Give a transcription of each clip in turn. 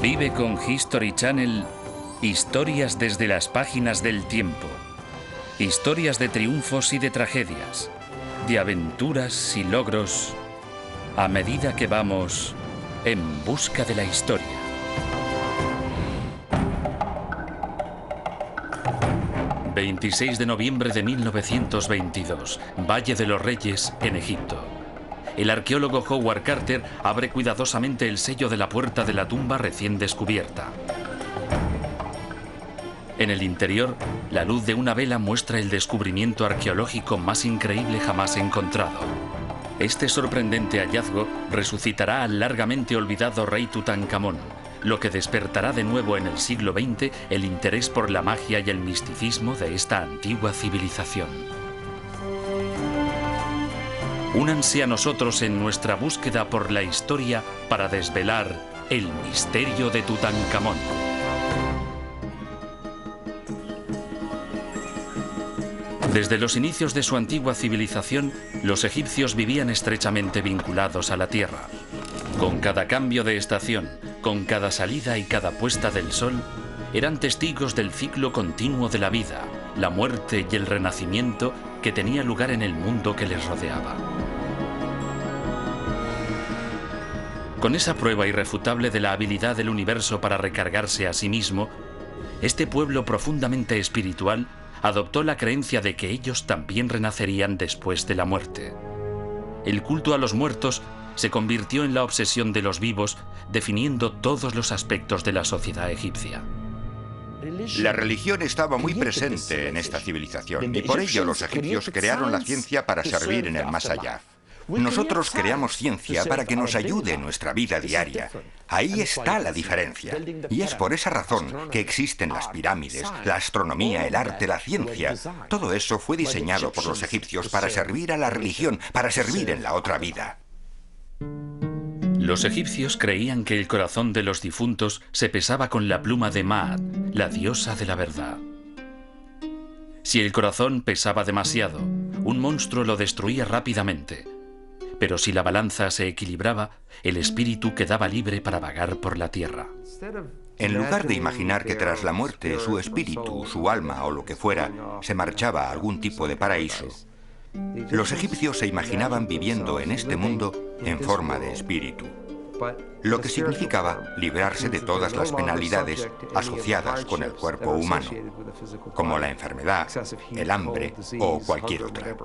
Vive con History Channel historias desde las páginas del tiempo. Historias de triunfos y de tragedias, de aventuras y logros, a medida que vamos en busca de la historia. ...26 de noviembre de 1922, Valle de los Reyes, en Egipto. El arqueólogo Howard Carter abre cuidadosamente el sello de la puerta de la tumba recién descubierta. En el interior, la luz de una vela muestra el descubrimiento arqueológico más increíble jamás encontrado. Este sorprendente hallazgo resucitará al largamente olvidado rey Tutankamón, lo que despertará de nuevo en el siglo XX el interés por la magia y el misticismo de esta antigua civilización. Únanse a nosotros en nuestra búsqueda por la historia para desvelar el misterio de Tutankamón. Desde los inicios de su antigua civilización, los egipcios vivían estrechamente vinculados a la tierra. Con cada cambio de estación, con cada salida y cada puesta del sol, eran testigos del ciclo continuo de la vida, la muerte y el renacimiento que tenía lugar en el mundo que les rodeaba. Con esa prueba irrefutable de la habilidad del universo para recargarse a sí mismo, este pueblo profundamente espiritual adoptó la creencia de que ellos también renacerían después de la muerte. El culto a los muertos se convirtió en la obsesión de los vivos, definiendo todos los aspectos de la sociedad egipcia. La religión estaba muy presente en esta civilización y por ello los egipcios crearon la ciencia para servir en el más allá. Nosotros creamos ciencia para que nos ayude en nuestra vida diaria. Ahí está la diferencia. Y es por esa razón que existen las pirámides, la astronomía, el arte, la ciencia. Todo eso fue diseñado por los egipcios para servir a la religión, para servir en la otra vida. Los egipcios creían que el corazón de los difuntos se pesaba con la pluma de Maat, la diosa de la verdad. Si el corazón pesaba demasiado, un monstruo lo destruía rápidamente. Pero si la balanza se equilibraba, el espíritu quedaba libre para vagar por la tierra. En lugar de imaginar que tras la muerte su espíritu, su alma o lo que fuera, se marchaba a algún tipo de paraíso, los egipcios se imaginaban viviendo en este mundo en forma de espíritu, lo que significaba librarse de todas las penalidades asociadas con el cuerpo humano, como la enfermedad, el hambre o cualquier otra.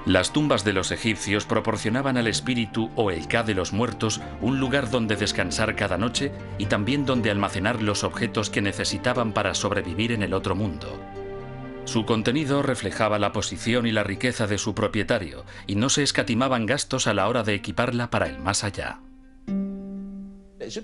Las tumbas de los egipcios proporcionaban al espíritu o el Ka de los muertos un lugar donde descansar cada noche y también donde almacenar los objetos que necesitaban para sobrevivir en el otro mundo. Su contenido reflejaba la posición y la riqueza de su propietario y no se escatimaban gastos a la hora de equiparla para el más allá.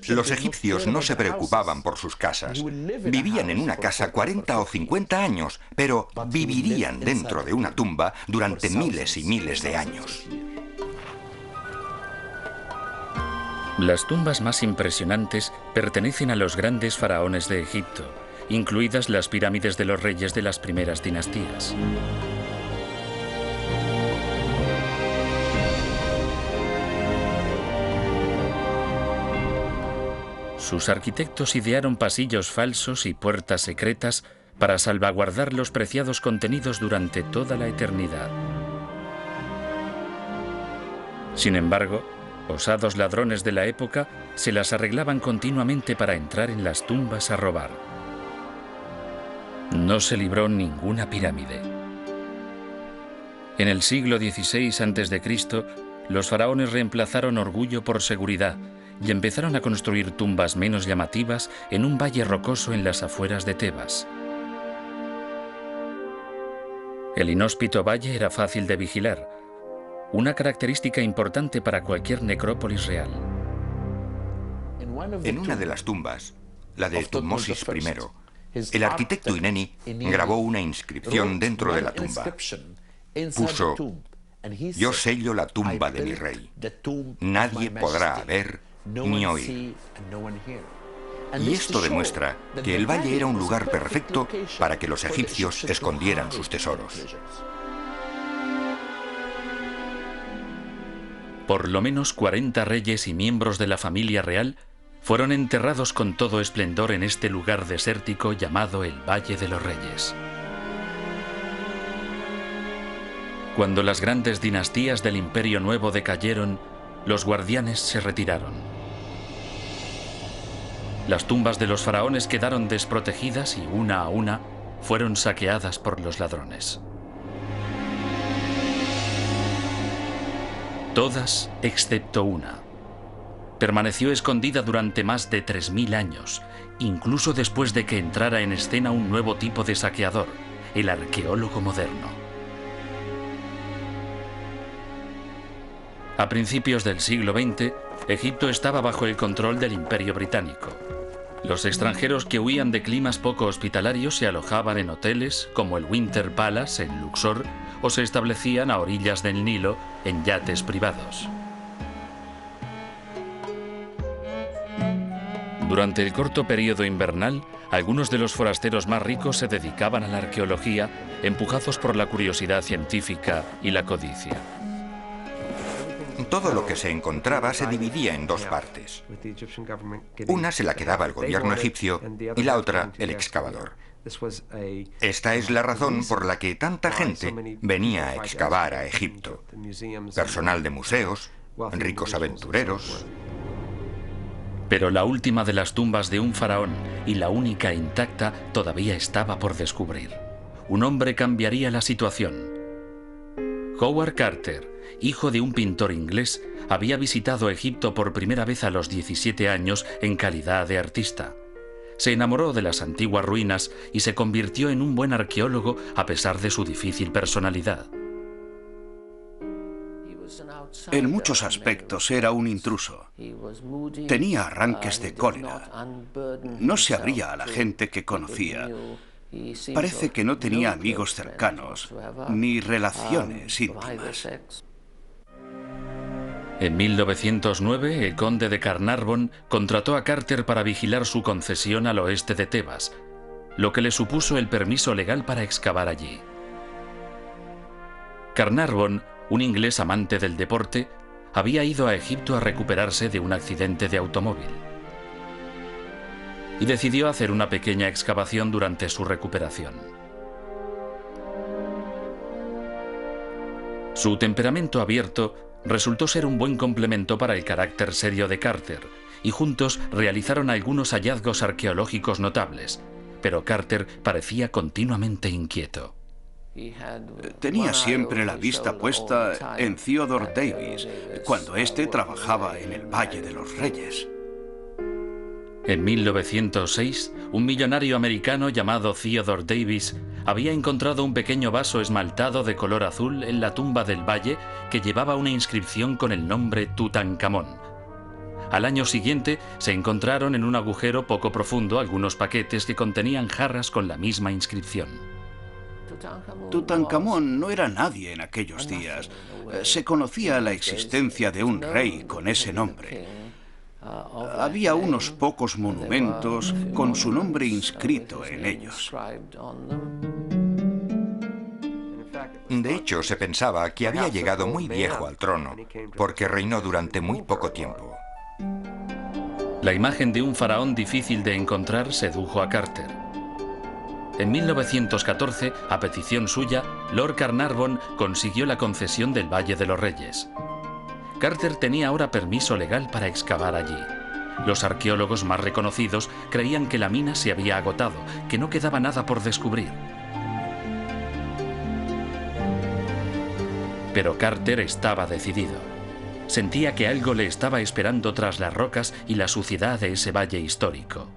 Los egipcios no se preocupaban por sus casas. Vivían en una casa 40 o 50 años, pero vivirían dentro de una tumba durante miles y miles de años. Las tumbas más impresionantes pertenecen a los grandes faraones de Egipto, incluidas las pirámides de los reyes de las primeras dinastías. Sus arquitectos idearon pasillos falsos y puertas secretas para salvaguardar los preciados contenidos durante toda la eternidad. Sin embargo, osados ladrones de la época se las arreglaban continuamente para entrar en las tumbas a robar. No se libró ninguna pirámide. En el siglo XVI a.C., los faraones reemplazaron orgullo por seguridad y empezaron a construir tumbas menos llamativas en un valle rocoso en las afueras de Tebas. El inhóspito valle era fácil de vigilar, una característica importante para cualquier necrópolis real. En una de las tumbas, la de Tutmosis I, el arquitecto Ineni grabó una inscripción dentro de la tumba. Puso: "Yo sello la tumba de mi rey. Nadie podrá ver ni oír". Y esto demuestra que el valle era un lugar perfecto para que los egipcios escondieran sus tesoros. Por lo menos 40 reyes y miembros de la familia real fueron enterrados con todo esplendor en este lugar desértico llamado el Valle de los Reyes. Cuando las grandes dinastías del Imperio Nuevo decayeron, los guardianes se retiraron. Las tumbas de los faraones quedaron desprotegidas y una a una fueron saqueadas por los ladrones. Todas excepto una. Permaneció escondida durante más de 3000 años, incluso después de que entrara en escena un nuevo tipo de saqueador, el arqueólogo moderno. A principios del siglo XX, Egipto estaba bajo el control del Imperio Británico. Los extranjeros que huían de climas poco hospitalarios se alojaban en hoteles como el Winter Palace en Luxor o se establecían a orillas del Nilo en yates privados. Durante el corto periodo invernal, algunos de los forasteros más ricos se dedicaban a la arqueología, empujados por la curiosidad científica y la codicia. Todo lo que se encontraba se dividía en dos partes. Una se la quedaba el gobierno egipcio y la otra el excavador. Esta es la razón por la que tanta gente venía a excavar a Egipto. Personal de museos, ricos aventureros. Pero la última de las tumbas de un faraón y la única intacta todavía estaba por descubrir. Un hombre cambiaría la situación. Howard Carter, hijo de un pintor inglés, había visitado Egipto por primera vez a los 17 años en calidad de artista. Se enamoró de las antiguas ruinas y se convirtió en un buen arqueólogo a pesar de su difícil personalidad. En muchos aspectos era un intruso. Tenía arranques de cólera. No se abría a la gente que conocía. Parece que no tenía amigos cercanos, ni relaciones íntimas. En 1909, el conde de Carnarvon contrató a Carter para vigilar su concesión al oeste de Tebas, lo que le supuso el permiso legal para excavar allí. Carnarvon, un inglés amante del deporte, había ido a Egipto a recuperarse de un accidente de automóvil. Y decidió hacer una pequeña excavación durante su recuperación. Su temperamento abierto resultó ser un buen complemento para el carácter serio de Carter, y juntos realizaron algunos hallazgos arqueológicos notables, pero Carter parecía continuamente inquieto. Tenía siempre la vista puesta en Theodore Davis, cuando éste trabajaba en el Valle de los Reyes. En 1906, un millonario americano llamado Theodore Davis había encontrado un pequeño vaso esmaltado de color azul en la tumba del valle que llevaba una inscripción con el nombre Tutankamón. Al año siguiente se encontraron en un agujero poco profundo algunos paquetes que contenían jarras con la misma inscripción. Tutankamón no era nadie en aquellos días. Se conocía la existencia de un rey con ese nombre. Había unos pocos monumentos con su nombre inscrito en ellos. De hecho, se pensaba que había llegado muy viejo al trono, porque reinó durante muy poco tiempo. La imagen de un faraón difícil de encontrar sedujo a Carter. En 1914, a petición suya, Lord Carnarvon consiguió la concesión del Valle de los Reyes. Carter tenía ahora permiso legal para excavar allí. Los arqueólogos más reconocidos creían que la mina se había agotado, que no quedaba nada por descubrir. Pero Carter estaba decidido. Sentía que algo le estaba esperando tras las rocas y la suciedad de ese valle histórico.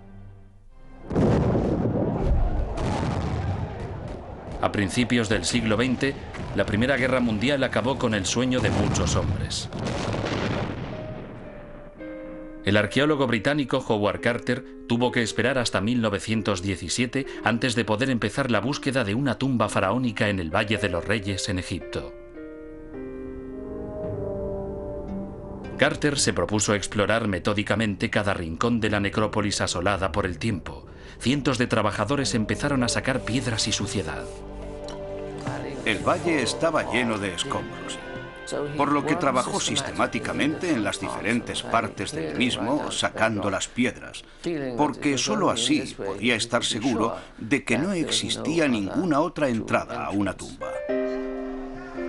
A principios del siglo XX, la Primera Guerra Mundial acabó con el sueño de muchos hombres. El arqueólogo británico Howard Carter tuvo que esperar hasta 1917 antes de poder empezar la búsqueda de una tumba faraónica en el Valle de los Reyes en Egipto. Carter se propuso explorar metódicamente cada rincón de la necrópolis asolada por el tiempo. Cientos de trabajadores empezaron a sacar piedras y suciedad. El valle estaba lleno de escombros. por lo que trabajó sistemáticamente en las diferentes partes del mismo, sacando las piedras, porque solo así podía estar seguro de que no existía ninguna otra entrada a una tumba.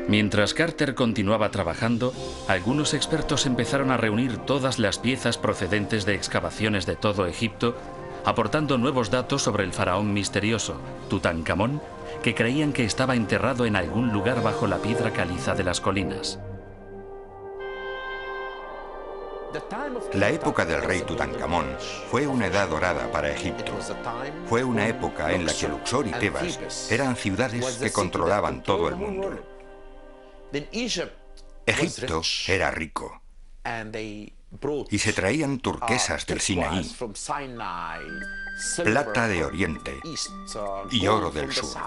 Mientras Carter continuaba trabajando, algunos expertos empezaron a reunir todas las piezas procedentes de excavaciones de todo Egipto, aportando nuevos datos sobre el faraón misterioso, Tutankamón, que creían que estaba enterrado en algún lugar bajo la piedra caliza de las colinas. La época del rey Tutankamón fue una edad dorada para Egipto. Fue una época en la que Luxor y Tebas eran ciudades que controlaban todo el mundo. Egipto era rico y se traían turquesas del Sinaí, plata de Oriente y oro del sur.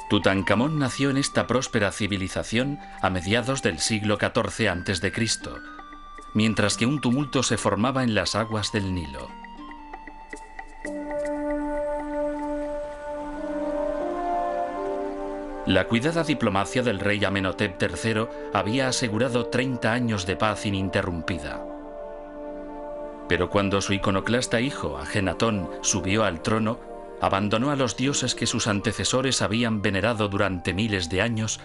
Tutankamón nació en esta próspera civilización a mediados del siglo XIV a.C., mientras que un tumulto se formaba en las aguas del Nilo. La cuidada diplomacia del rey Amenhotep III había asegurado 30 años de paz ininterrumpida. Pero cuando su iconoclasta hijo, Ajenatón, subió al trono, abandonó a los dioses que sus antecesores habían venerado durante miles de años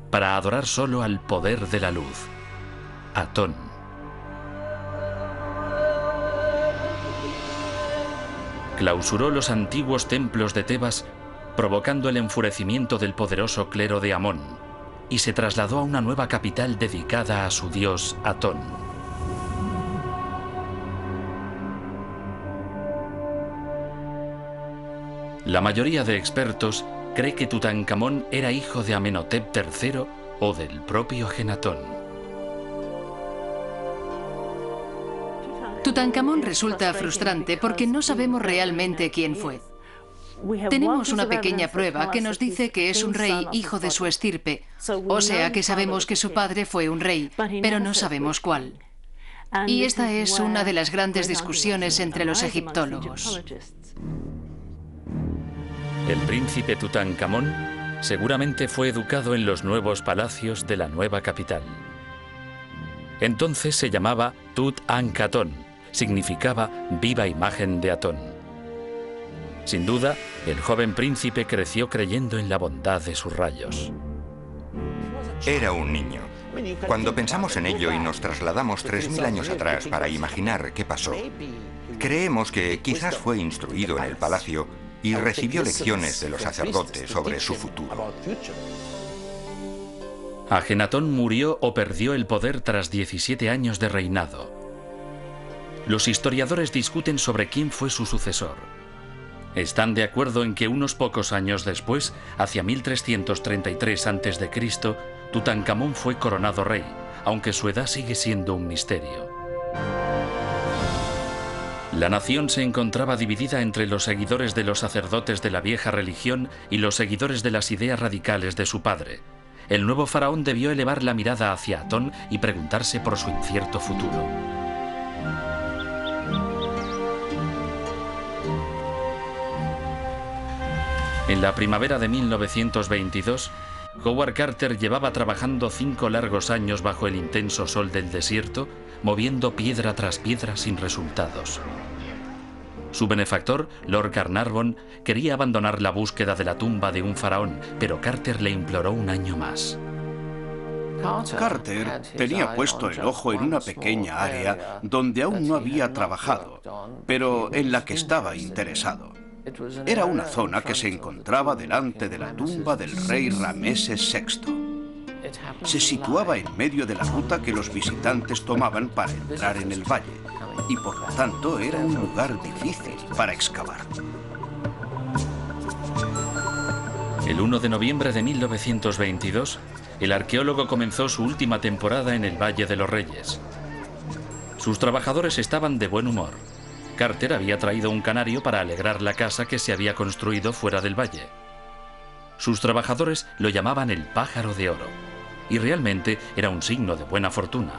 para adorar solo al poder de la luz, Atón. Clausuró los antiguos templos de Tebas, provocando el enfurecimiento del poderoso clero de Amón, y se trasladó a una nueva capital dedicada a su dios Atón. La mayoría de expertos cree que Tutankamón era hijo de Amenhotep III o del propio Ajenatón. Tutankamón resulta frustrante porque no sabemos realmente quién fue. Tenemos una pequeña prueba que nos dice que es un rey hijo de su estirpe, o sea que sabemos que su padre fue un rey, pero no sabemos cuál. Y esta es una de las grandes discusiones entre los egiptólogos. El príncipe Tutankamón seguramente fue educado en los nuevos palacios de la nueva capital. Entonces se llamaba Tut-Ankatón, significaba viva imagen de Atón. Sin duda, el joven príncipe creció creyendo en la bondad de sus rayos. Era un niño. Cuando pensamos en ello y nos trasladamos 3000 años atrás para imaginar qué pasó, creemos que quizás fue instruido en el palacio y recibió lecciones de los sacerdotes sobre su futuro. Ajenatón murió o perdió el poder tras 17 años de reinado. Los historiadores discuten sobre quién fue su sucesor. Están de acuerdo en que unos pocos años después, hacia 1333 a.C., Tutankamón fue coronado rey, aunque su edad sigue siendo un misterio. La nación se encontraba dividida entre los seguidores de los sacerdotes de la vieja religión y los seguidores de las ideas radicales de su padre. El nuevo faraón debió elevar la mirada hacia Atón y preguntarse por su incierto futuro. En la primavera de 1922, Howard Carter llevaba trabajando 5 largos años bajo el intenso sol del desierto, moviendo piedra tras piedra sin resultados. Su benefactor, Lord Carnarvon, quería abandonar la búsqueda de la tumba de un faraón, pero Carter le imploró un año más. Carter tenía puesto el ojo en una pequeña área donde aún no había trabajado, pero en la que estaba interesado. Era una zona que se encontraba delante de la tumba del rey Rameses VI. Se situaba en medio de la ruta que los visitantes tomaban para entrar en el valle, y por lo tanto era un lugar difícil para excavar. El 1 de noviembre de 1922, el arqueólogo comenzó su última temporada en el Valle de los Reyes. Sus trabajadores estaban de buen humor. Carter había traído un canario para alegrar la casa que se había construido fuera del valle. Sus trabajadores lo llamaban el pájaro de oro, y realmente era un signo de buena fortuna.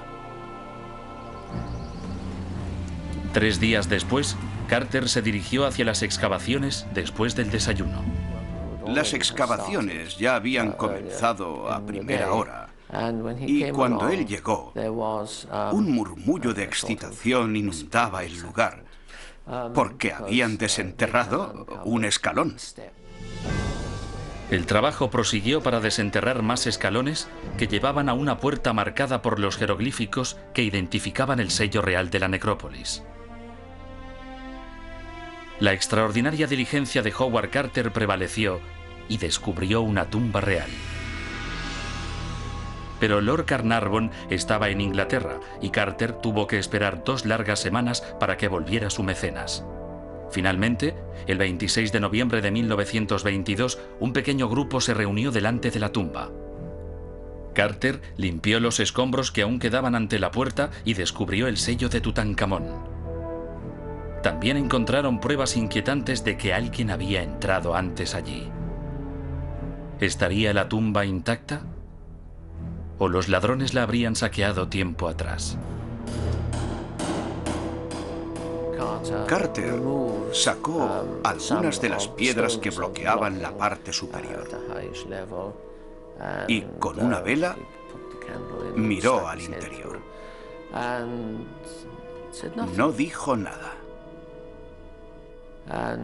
3 días después, Carter se dirigió hacia las excavaciones después del desayuno. Las excavaciones ya habían comenzado a primera hora. Y cuando él llegó, un murmullo de excitación inundaba el lugar, porque habían desenterrado un escalón. El trabajo prosiguió para desenterrar más escalones que llevaban a una puerta marcada por los jeroglíficos que identificaban el sello real de la necrópolis. La extraordinaria diligencia de Howard Carter prevaleció y descubrió una tumba real. Pero Lord Carnarvon estaba en Inglaterra y Carter tuvo que esperar 2 largas semanas para que volviera su mecenas. Finalmente, el 26 de noviembre de 1922, un pequeño grupo se reunió delante de la tumba. Carter limpió los escombros que aún quedaban ante la puerta y descubrió el sello de Tutankamón. También encontraron pruebas inquietantes de que alguien había entrado antes allí. ¿Estaría la tumba intacta? ¿O los ladrones la habrían saqueado tiempo atrás? Carter sacó algunas de las piedras que bloqueaban la parte superior y con una vela miró al interior. No dijo nada.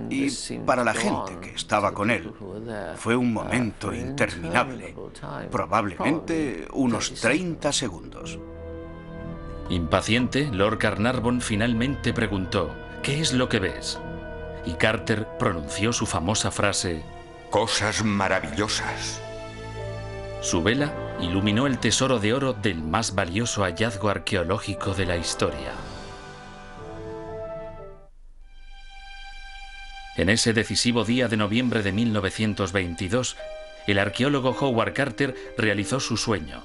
Y para la gente que estaba con él, fue un momento interminable, probablemente unos 30 segundos. Impaciente, Lord Carnarvon finalmente preguntó: ¿qué es lo que ves? Y Carter pronunció su famosa frase: cosas maravillosas. Su vela iluminó el tesoro de oro del más valioso hallazgo arqueológico de la historia. En ese decisivo día de noviembre de 1922, el arqueólogo Howard Carter realizó su sueño: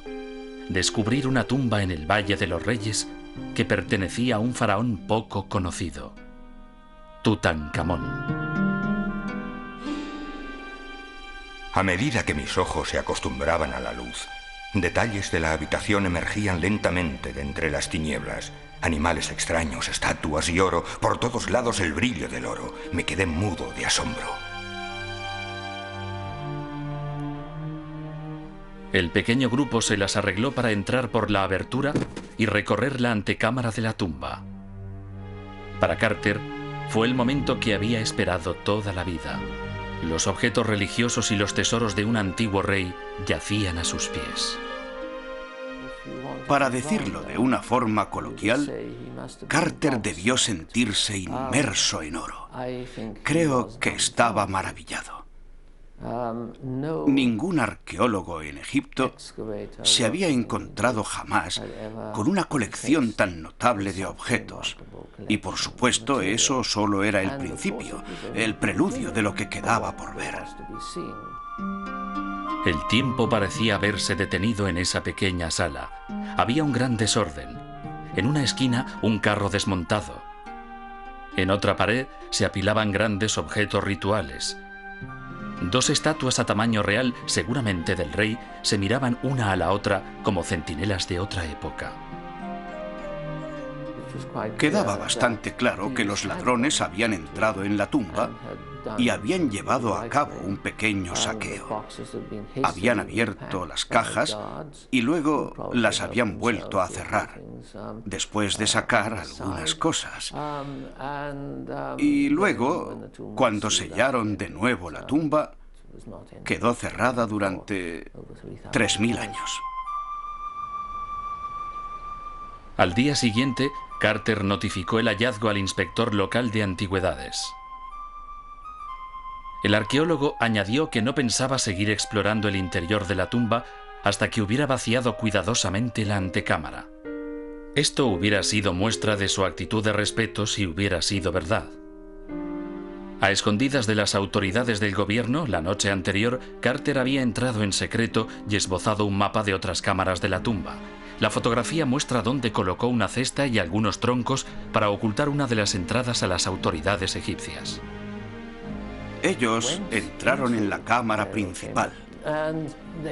descubrir una tumba en el Valle de los Reyes que pertenecía a un faraón poco conocido, Tutankamón. A medida que mis ojos se acostumbraban a la luz, detalles de la habitación emergían lentamente de entre las tinieblas. Animales extraños, estatuas y oro, por todos lados el brillo del oro. Me quedé mudo de asombro. El pequeño grupo se las arregló para entrar por la abertura y recorrer la antecámara de la tumba. Para Carter, fue el momento que había esperado toda la vida. Los objetos religiosos y los tesoros de un antiguo rey yacían a sus pies. Para decirlo de una forma coloquial, Carter debió sentirse inmerso en oro. Creo que estaba maravillado. Ningún arqueólogo en Egipto se había encontrado jamás con una colección tan notable de objetos. Y por supuesto, eso solo era el principio, el preludio de lo que quedaba por ver. El tiempo parecía haberse detenido en esa pequeña sala. Había un gran desorden. En una esquina, un carro desmontado. En otra pared se apilaban grandes objetos rituales. 2 estatuas a tamaño real, seguramente del rey, se miraban una a la otra como centinelas de otra época. Quedaba bastante claro que los ladrones habían entrado en la tumba y habían llevado a cabo un pequeño saqueo. Habían abierto las cajas y luego las habían vuelto a cerrar, después de sacar algunas cosas. Y luego, cuando sellaron de nuevo la tumba, quedó cerrada durante 3000 años. Al día siguiente, Carter notificó el hallazgo al inspector local de antigüedades. El arqueólogo añadió que no pensaba seguir explorando el interior de la tumba hasta que hubiera vaciado cuidadosamente la antecámara. Esto hubiera sido muestra de su actitud de respeto si hubiera sido verdad. A escondidas de las autoridades del gobierno, la noche anterior, Carter había entrado en secreto y esbozado un mapa de otras cámaras de la tumba. La fotografía muestra dónde colocó una cesta y algunos troncos para ocultar una de las entradas a las autoridades egipcias. Ellos entraron en la cámara principal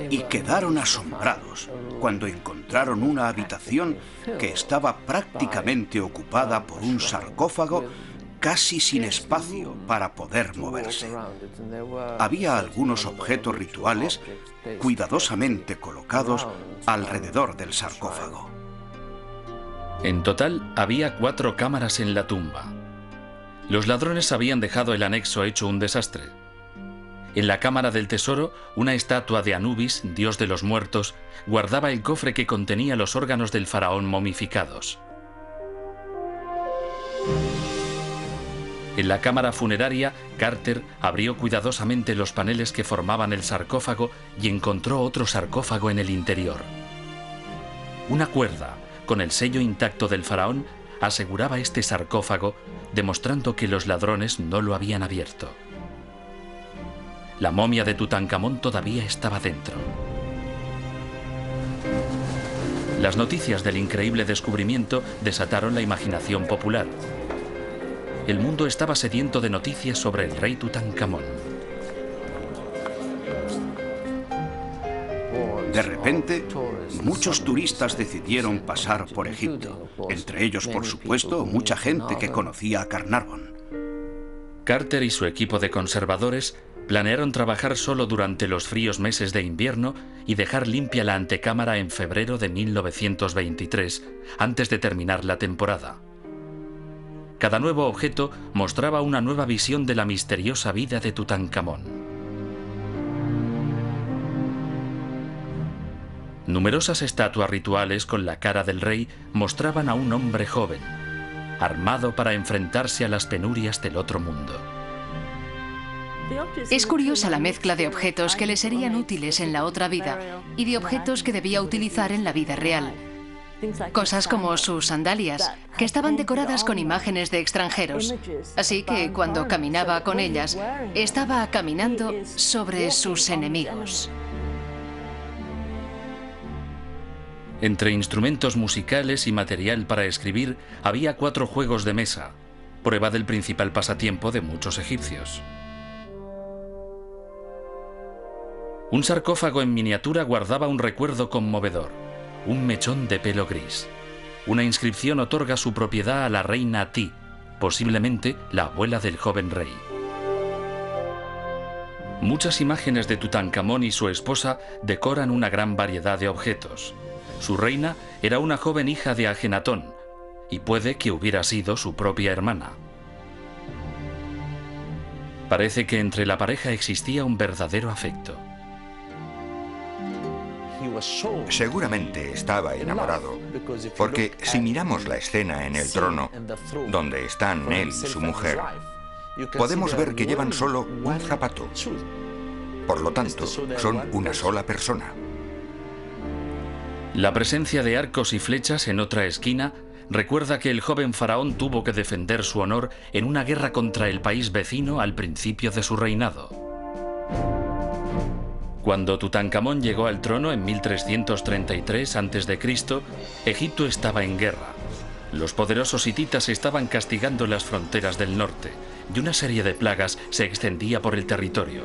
y quedaron asombrados cuando encontraron una habitación que estaba prácticamente ocupada por un sarcófago casi sin espacio para poder moverse. Había algunos objetos rituales cuidadosamente colocados alrededor del sarcófago. En total, había 4 cámaras en la tumba. Los ladrones habían dejado el anexo hecho un desastre. En la cámara del tesoro, una estatua de Anubis, dios de los muertos, guardaba el cofre que contenía los órganos del faraón momificados. En la cámara funeraria, Carter abrió cuidadosamente los paneles que formaban el sarcófago y encontró otro sarcófago en el interior. Una cuerda, con el sello intacto del faraón, aseguraba este sarcófago, demostrando que los ladrones no lo habían abierto. La momia de Tutankamón todavía estaba dentro. Las noticias del increíble descubrimiento desataron la imaginación popular. El mundo estaba sediento de noticias sobre el rey Tutankamón. De repente, muchos turistas decidieron pasar por Egipto. Entre ellos, por supuesto, mucha gente que conocía a Carnarvon. Carter y su equipo de conservadores planearon trabajar solo durante los fríos meses de invierno y dejar limpia la antecámara en febrero de 1923, antes de terminar la temporada. Cada nuevo objeto mostraba una nueva visión de la misteriosa vida de Tutankamón. Numerosas estatuas rituales con la cara del rey mostraban a un hombre joven, armado para enfrentarse a las penurias del otro mundo. Es curiosa la mezcla de objetos que le serían útiles en la otra vida y de objetos que debía utilizar en la vida real. Cosas como sus sandalias, que estaban decoradas con imágenes de extranjeros. Así que cuando caminaba con ellas, estaba caminando sobre sus enemigos. Entre instrumentos musicales y material para escribir, había 4 juegos de mesa, prueba del principal pasatiempo de muchos egipcios. Un sarcófago en miniatura guardaba un recuerdo conmovedor, un mechón de pelo gris. Una inscripción otorga su propiedad a la reina Ti, posiblemente la abuela del joven rey. Muchas imágenes de Tutankamón y su esposa decoran una gran variedad de objetos. Su reina era una joven hija de Ajenatón, y puede que hubiera sido su propia hermana. Parece que entre la pareja existía un verdadero afecto. Seguramente estaba enamorado, porque si miramos la escena en el trono, donde están él y su mujer, podemos ver que llevan solo un zapato. Por lo tanto, son una sola persona. La presencia de arcos y flechas en otra esquina recuerda que el joven faraón tuvo que defender su honor en una guerra contra el país vecino al principio de su reinado. Cuando Tutankamón llegó al trono en 1333 a.C., Egipto estaba en guerra. Los poderosos hititas estaban castigando las fronteras del norte y una serie de plagas se extendía por el territorio.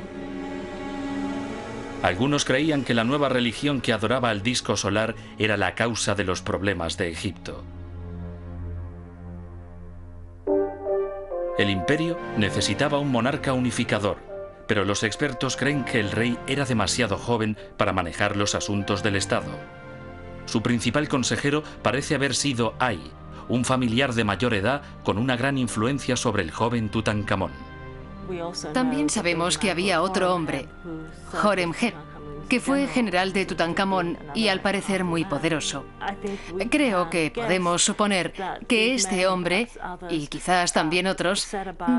Algunos creían que la nueva religión que adoraba al disco solar era la causa de los problemas de Egipto. El imperio necesitaba un monarca unificador, pero los expertos creen que el rey era demasiado joven para manejar los asuntos del Estado. Su principal consejero parece haber sido Ay, un familiar de mayor edad con una gran influencia sobre el joven Tutankamón. También sabemos que había otro hombre, Horemheb, que fue general de Tutankamón y al parecer muy poderoso. Creo que podemos suponer que este hombre, y quizás también otros,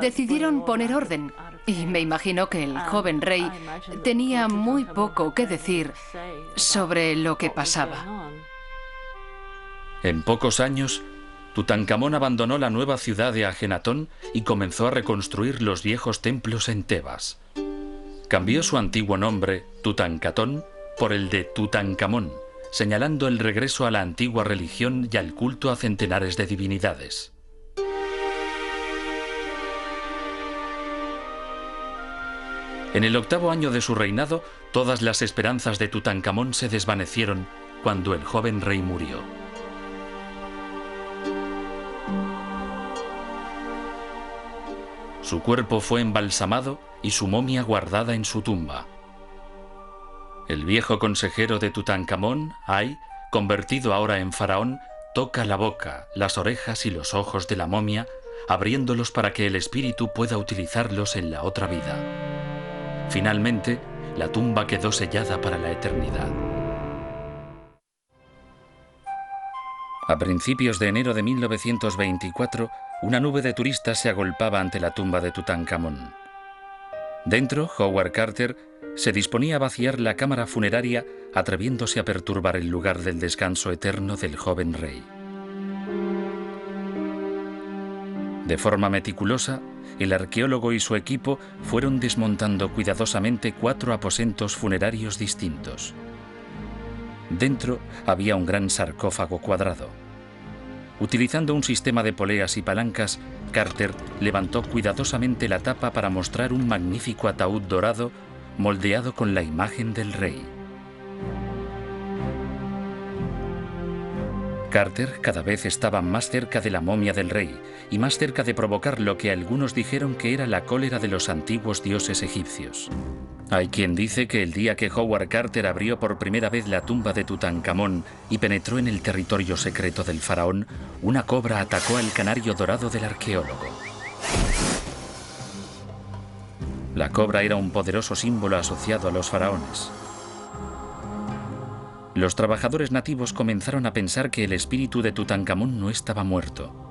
decidieron poner orden. Y me imagino que el joven rey tenía muy poco que decir sobre lo que pasaba. En pocos años, Tutankamón abandonó la nueva ciudad de Ajenatón y comenzó a reconstruir los viejos templos en Tebas. Cambió su antiguo nombre, Tutankatón, por el de Tutankamón, señalando el regreso a la antigua religión y al culto a centenares de divinidades. En el 8º año de su reinado, todas las esperanzas de Tutankamón se desvanecieron cuando el joven rey murió. Su cuerpo fue embalsamado y su momia guardada en su tumba. El viejo consejero de Tutankamón, Ay, convertido ahora en faraón, toca la boca, las orejas y los ojos de la momia, abriéndolos para que el espíritu pueda utilizarlos en la otra vida. Finalmente, la tumba quedó sellada para la eternidad. A principios de enero de 1924, una nube de turistas se agolpaba ante la tumba de Tutankamón. Dentro, Howard Carter se disponía a vaciar la cámara funeraria, atreviéndose a perturbar el lugar del descanso eterno del joven rey. De forma meticulosa, el arqueólogo y su equipo fueron desmontando cuidadosamente 4 aposentos funerarios distintos. Dentro había un gran sarcófago cuadrado. Utilizando un sistema de poleas y palancas, Carter levantó cuidadosamente la tapa para mostrar un magnífico ataúd dorado moldeado con la imagen del rey. Carter cada vez estaba más cerca de la momia del rey y más cerca de provocar lo que algunos dijeron que era la cólera de los antiguos dioses egipcios. Hay quien dice que el día que Howard Carter abrió por primera vez la tumba de Tutankamón y penetró en el territorio secreto del faraón, una cobra atacó al canario dorado del arqueólogo. La cobra era un poderoso símbolo asociado a los faraones. Los trabajadores nativos comenzaron a pensar que el espíritu de Tutankamón no estaba muerto.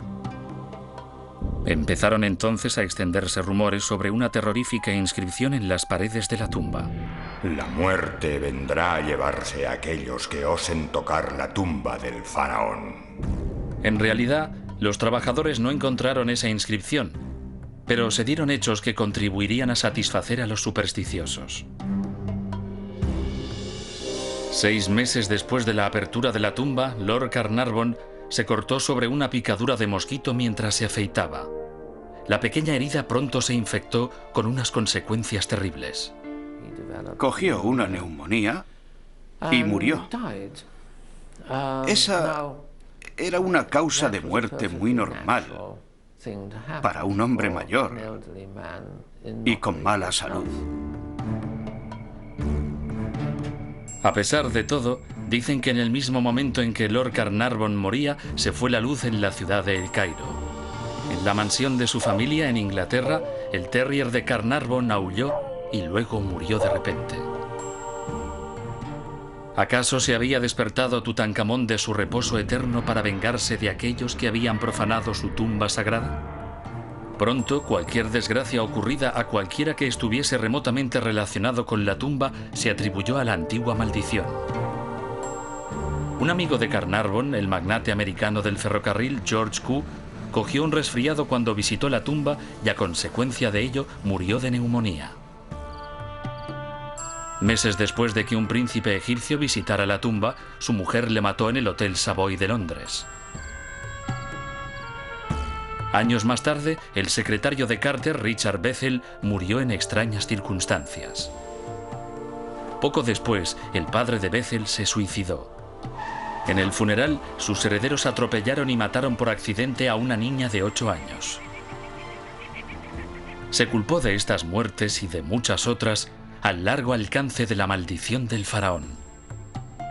Empezaron entonces a extenderse rumores sobre una terrorífica inscripción en las paredes de la tumba. La muerte vendrá a llevarse a aquellos que osen tocar la tumba del faraón. En realidad, los trabajadores no encontraron esa inscripción, pero se dieron hechos que contribuirían a satisfacer a los supersticiosos. 6 meses después de la apertura de la tumba, Lord Carnarvon se cortó sobre una picadura de mosquito mientras se afeitaba. La pequeña herida pronto se infectó con unas consecuencias terribles. Cogió una neumonía y murió. Esa era una causa de muerte muy normal para un hombre mayor y con mala salud. A pesar de todo, dicen que en el mismo momento en que Lord Carnarvon moría, se fue la luz en la ciudad de El Cairo. En la mansión de su familia en Inglaterra, el terrier de Carnarvon aulló y luego murió de repente. ¿Acaso se había despertado Tutankamón de su reposo eterno para vengarse de aquellos que habían profanado su tumba sagrada? Pronto, cualquier desgracia ocurrida a cualquiera que estuviese remotamente relacionado con la tumba se atribuyó a la antigua maldición. Un amigo de Carnarvon, el magnate americano del ferrocarril, George Q., cogió un resfriado cuando visitó la tumba y a consecuencia de ello murió de neumonía. Meses después de que un príncipe egipcio visitara la tumba, su mujer le mató en el Hotel Savoy de Londres. Años más tarde, el secretario de Carter, Richard Bethel, murió en extrañas circunstancias. Poco después, el padre de Bethel se suicidó. En el funeral, sus herederos atropellaron y mataron por accidente a una niña de 8 años. Se culpó de estas muertes y de muchas otras al largo alcance de la maldición del faraón.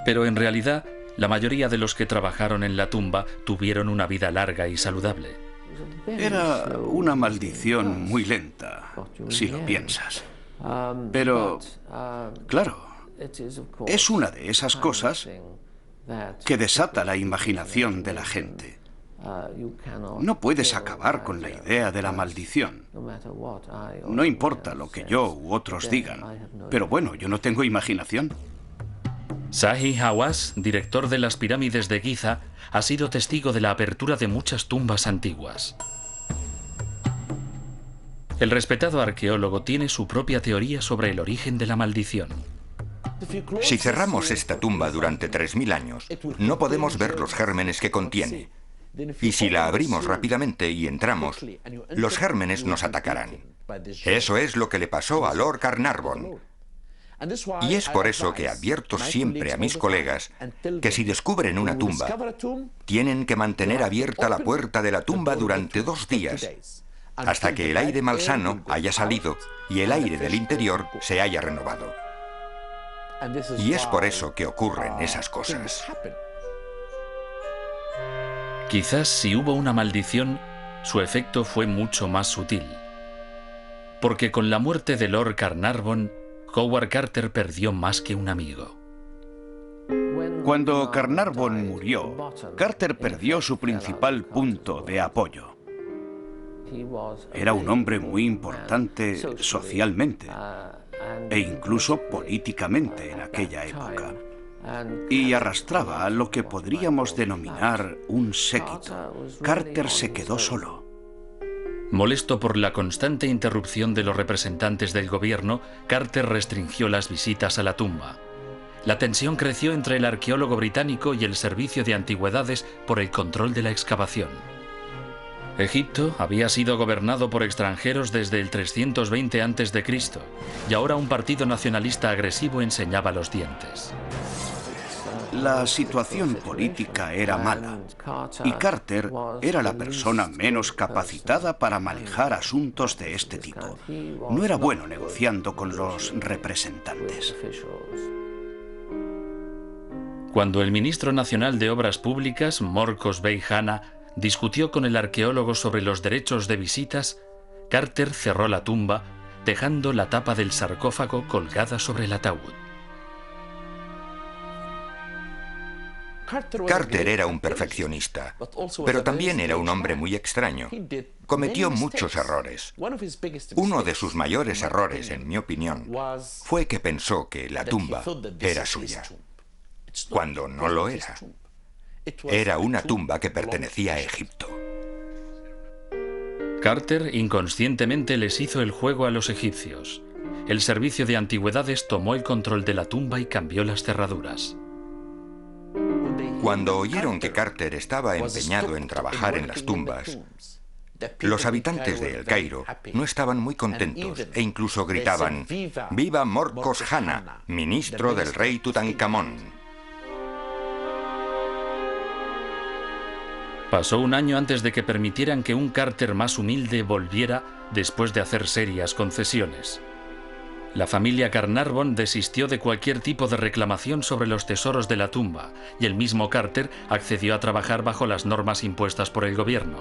Pero en realidad, la mayoría de los que trabajaron en la tumba tuvieron una vida larga y saludable. Era una maldición muy lenta, si lo piensas. Pero, claro, es una de esas cosas que desata la imaginación de la gente. No puedes acabar con la idea de la maldición. No importa lo que yo u otros digan, pero bueno, yo no tengo imaginación. Zahi Hawass, director de las pirámides de Giza, ha sido testigo de la apertura de muchas tumbas antiguas. El respetado arqueólogo tiene su propia teoría sobre el origen de la maldición. Si cerramos esta tumba durante 3000 años, no podemos ver los gérmenes que contiene. Y si la abrimos rápidamente y entramos, los gérmenes nos atacarán. Eso es lo que le pasó a Lord Carnarvon. Y es por eso que advierto siempre a mis colegas que si descubren una tumba, tienen que mantener abierta la puerta de la tumba durante 2 días, hasta que el aire malsano haya salido y el aire del interior se haya renovado. Y es por eso que ocurren esas cosas. Quizás si hubo una maldición, su efecto fue mucho más sutil. Porque con la muerte de Lord Carnarvon, Howard Carter perdió más que un amigo. Cuando Carnarvon murió, Carter perdió su principal punto de apoyo. Era un hombre muy importante socialmente e incluso políticamente en aquella época. Y arrastraba a lo que podríamos denominar un séquito. Carter se quedó solo. Molesto por la constante interrupción de los representantes del gobierno, Carter restringió las visitas a la tumba. La tensión creció entre el arqueólogo británico y el servicio de antigüedades por el control de la excavación. Egipto había sido gobernado por extranjeros desde el 320 a.C. y ahora un partido nacionalista agresivo enseñaba los dientes. La situación política era mala y Carter era la persona menos capacitada para manejar asuntos de este tipo. No era bueno negociando con los representantes. Cuando el ministro nacional de Obras Públicas, Morcos Bey Hanna, discutió con el arqueólogo sobre los derechos de visitas, Carter cerró la tumba, dejando la tapa del sarcófago colgada sobre el ataúd. Carter era un perfeccionista, pero también era un hombre muy extraño. Cometió muchos errores. Uno de sus mayores errores, en mi opinión, fue que pensó que la tumba era suya, cuando no lo era. Era una tumba que pertenecía a Egipto. Carter inconscientemente les hizo el juego a los egipcios. El servicio de antigüedades tomó el control de la tumba y cambió las cerraduras. Cuando oyeron que Carter estaba empeñado en trabajar en las tumbas, los habitantes de El Cairo no estaban muy contentos e incluso gritaban: «¡Viva Morcos Hanna, ministro del rey Tutankamón!». Pasó un año antes de que permitieran que un Carter más humilde volviera después de hacer serias concesiones. La familia Carnarvon desistió de cualquier tipo de reclamación sobre los tesoros de la tumba y el mismo Carter accedió a trabajar bajo las normas impuestas por el gobierno.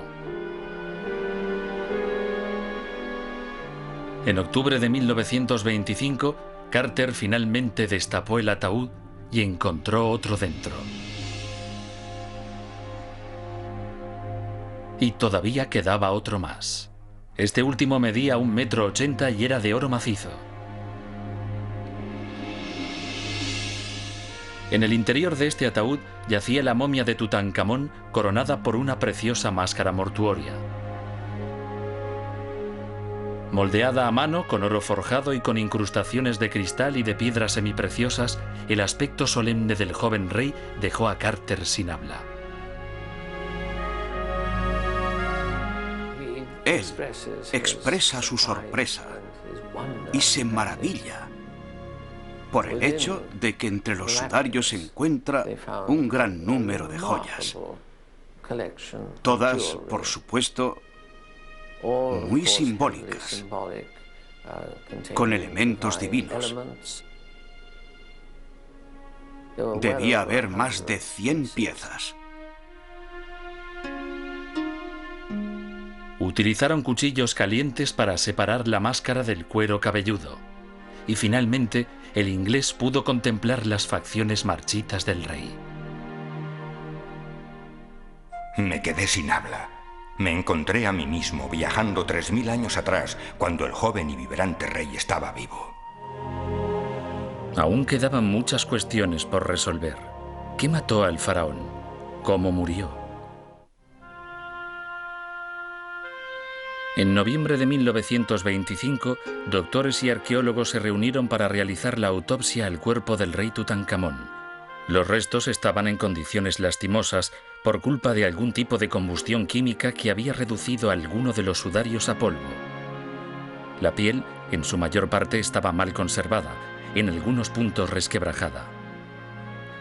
En octubre de 1925, Carter finalmente destapó el ataúd y encontró otro dentro. Y todavía quedaba otro más. Este último medía 1,80 m y era de oro macizo. En el interior de este ataúd yacía la momia de Tutankamón coronada por una preciosa máscara mortuoria. Moldeada a mano con oro forjado y con incrustaciones de cristal y de piedras semipreciosas, el aspecto solemne del joven rey dejó a Carter sin habla. Él expresa su sorpresa y se maravilla por el hecho de que entre los sudarios se encuentra un gran número de joyas. Todas, por supuesto, muy simbólicas, con elementos divinos. Debía haber más de 100 piezas. Utilizaron cuchillos calientes para separar la máscara del cuero cabelludo. Y finalmente, el inglés pudo contemplar las facciones marchitas del rey. Me quedé sin habla. Me encontré a mí mismo viajando 3000 años atrás, cuando el joven y vibrante rey estaba vivo. Aún quedaban muchas cuestiones por resolver. ¿Qué mató al faraón? ¿Cómo murió? En noviembre de 1925, doctores y arqueólogos se reunieron para realizar la autopsia al cuerpo del rey Tutankamón. Los restos estaban en condiciones lastimosas por culpa de algún tipo de combustión química que había reducido alguno de los sudarios a polvo. La piel, en su mayor parte, estaba mal conservada, en algunos puntos resquebrajada.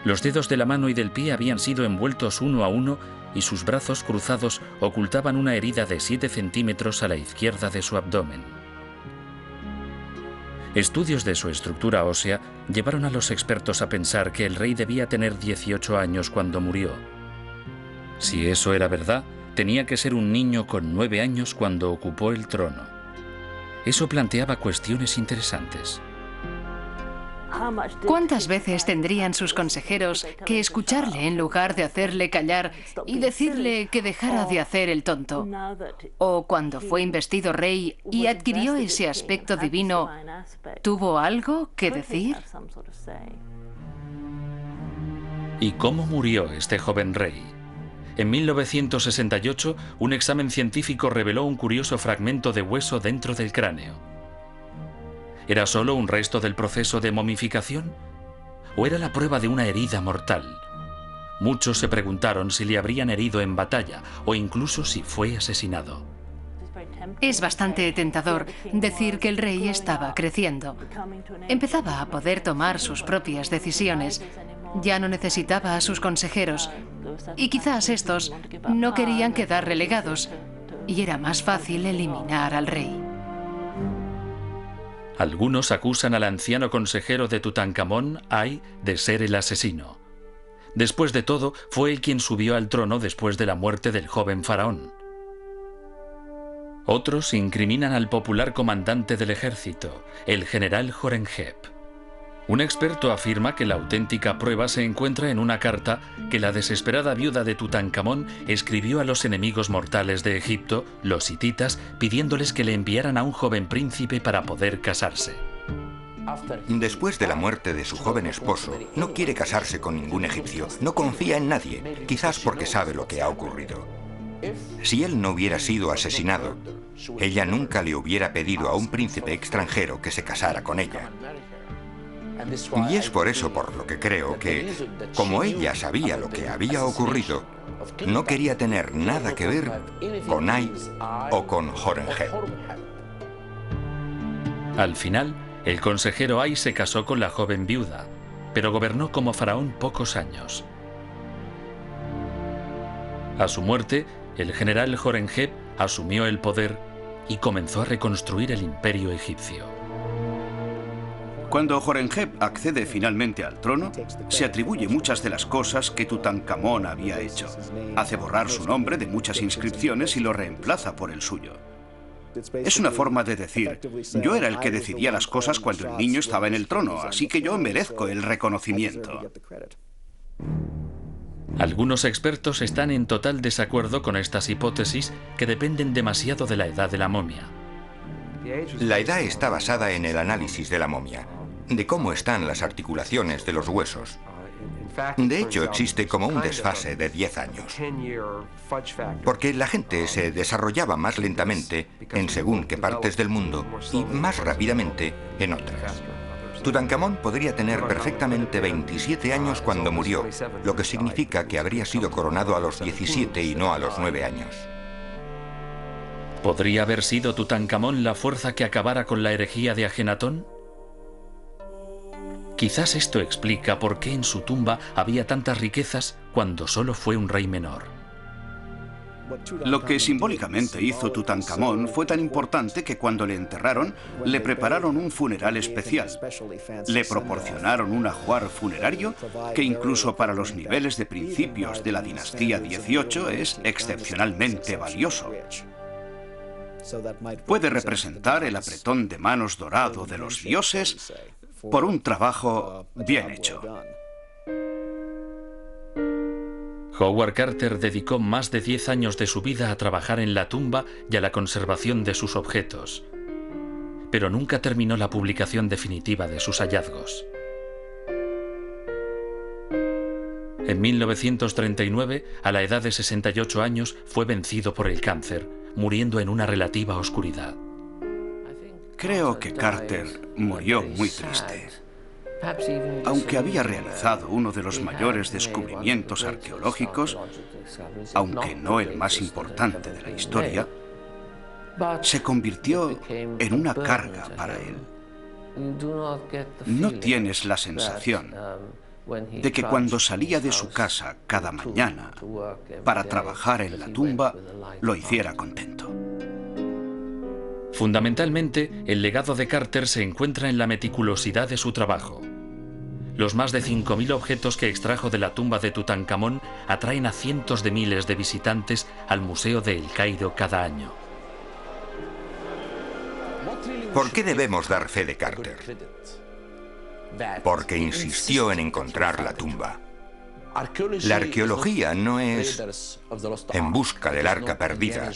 Los dedos de la mano y del pie habían sido envueltos uno a uno y sus brazos cruzados ocultaban una herida de 7 centímetros a la izquierda de su abdomen. Estudios de su estructura ósea llevaron a los expertos a pensar que el rey debía tener 18 años cuando murió. Si eso era verdad, tenía que ser un niño con 9 años cuando ocupó el trono. Eso planteaba cuestiones interesantes. ¿Cuántas veces tendrían sus consejeros que escucharle en lugar de hacerle callar y decirle que dejara de hacer el tonto? ¿O cuando fue investido rey y adquirió ese aspecto divino, tuvo algo que decir? ¿Y cómo murió este joven rey? En 1968, un examen científico reveló un curioso fragmento de hueso dentro del cráneo. ¿Era solo un resto del proceso de momificación? ¿O era la prueba de una herida mortal? Muchos se preguntaron si le habrían herido en batalla o incluso si fue asesinado. Es bastante tentador decir que el rey estaba creciendo. Empezaba a poder tomar sus propias decisiones. Ya no necesitaba a sus consejeros. Y quizás estos no querían quedar relegados. Y era más fácil eliminar al rey. Algunos acusan al anciano consejero de Tutankamón, Ay, de ser el asesino. Después de todo, fue él quien subió al trono después de la muerte del joven faraón. Otros incriminan al popular comandante del ejército, el general Horemheb. Un experto afirma que la auténtica prueba se encuentra en una carta que la desesperada viuda de Tutankamón escribió a los enemigos mortales de Egipto, los hititas, pidiéndoles que le enviaran a un joven príncipe para poder casarse. Después de la muerte de su joven esposo, no quiere casarse con ningún egipcio, no confía en nadie, quizás porque sabe lo que ha ocurrido. Si él no hubiera sido asesinado, ella nunca le hubiera pedido a un príncipe extranjero que se casara con ella. Y es por eso por lo que creo que, como ella sabía lo que había ocurrido, no quería tener nada que ver con Ay o con Horemheb. Al final, el consejero Ay se casó con la joven viuda, pero gobernó como faraón pocos años. A su muerte, el general Horemheb asumió el poder y comenzó a reconstruir el imperio egipcio. Cuando Horemheb accede finalmente al trono, se atribuye muchas de las cosas que Tutankamón había hecho. Hace borrar su nombre de muchas inscripciones y lo reemplaza por el suyo. Es una forma de decir, yo era el que decidía las cosas cuando el niño estaba en el trono, así que yo merezco el reconocimiento. Algunos expertos están en total desacuerdo con estas hipótesis que dependen demasiado de la edad de la momia. La edad está basada en el análisis de la momia, de cómo están las articulaciones de los huesos. De hecho, existe como un desfase de 10 años, porque la gente se desarrollaba más lentamente en según qué partes del mundo y más rápidamente en otras. Tutankamón podría tener perfectamente 27 años cuando murió, lo que significa que habría sido coronado a los 17 y no a los 9 años. ¿Podría haber sido Tutankamón la fuerza que acabara con la herejía de Ajenatón? Quizás esto explica por qué en su tumba había tantas riquezas cuando solo fue un rey menor. Lo que simbólicamente hizo Tutankamón fue tan importante que cuando le enterraron, le prepararon un funeral especial. Le proporcionaron un ajuar funerario que incluso para los niveles de principios de la dinastía XVIII es excepcionalmente valioso. Puede representar el apretón de manos dorado de los dioses por un trabajo bien hecho. Howard Carter dedicó más de 10 años de su vida a trabajar en la tumba y a la conservación de sus objetos, pero nunca terminó la publicación definitiva de sus hallazgos. En 1939, a la edad de 68 años, fue vencido por el cáncer, muriendo en una relativa oscuridad. Creo que Carter murió muy triste. Aunque había realizado uno de los mayores descubrimientos arqueológicos, aunque no el más importante de la historia, se convirtió en una carga para él. ¿No tienes la sensación de que cuando salía de su casa cada mañana para trabajar en la tumba, lo hiciera contento. Fundamentalmente, el legado de Carter se encuentra en la meticulosidad de su trabajo. Los más de 5.000 objetos que extrajo de la tumba de Tutankamón atraen a cientos de miles de visitantes al Museo de El Cairo cada año. ¿Por qué debemos dar fe de Carter? Porque insistió en encontrar la tumba. La arqueología no es en busca del arca perdida.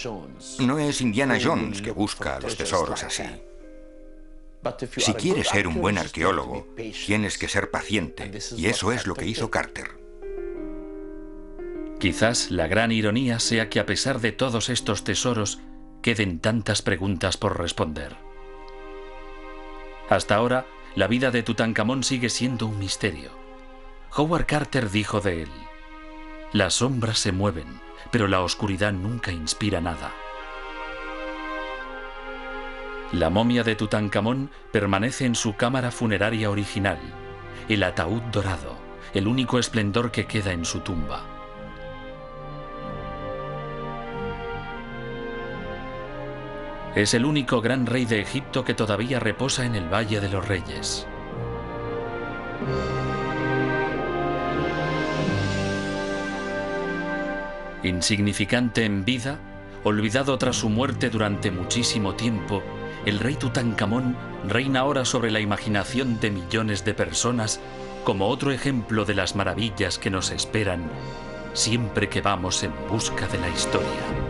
No es Indiana Jones que busca los tesoros así. Si quieres ser un buen arqueólogo, tienes que ser paciente, y eso es lo que hizo Carter. Quizás la gran ironía sea que a pesar de todos estos tesoros, queden tantas preguntas por responder. Hasta ahora, la vida de Tutankamón sigue siendo un misterio. Howard Carter dijo de él: las sombras se mueven, pero la oscuridad nunca inspira nada. La momia de Tutankamón permanece en su cámara funeraria original, el ataúd dorado, el único esplendor que queda en su tumba. Es el único gran rey de Egipto que todavía reposa en el Valle de los Reyes. Insignificante en vida, olvidado tras su muerte durante muchísimo tiempo, el rey Tutankamón reina ahora sobre la imaginación de millones de personas como otro ejemplo de las maravillas que nos esperan siempre que vamos en busca de la historia.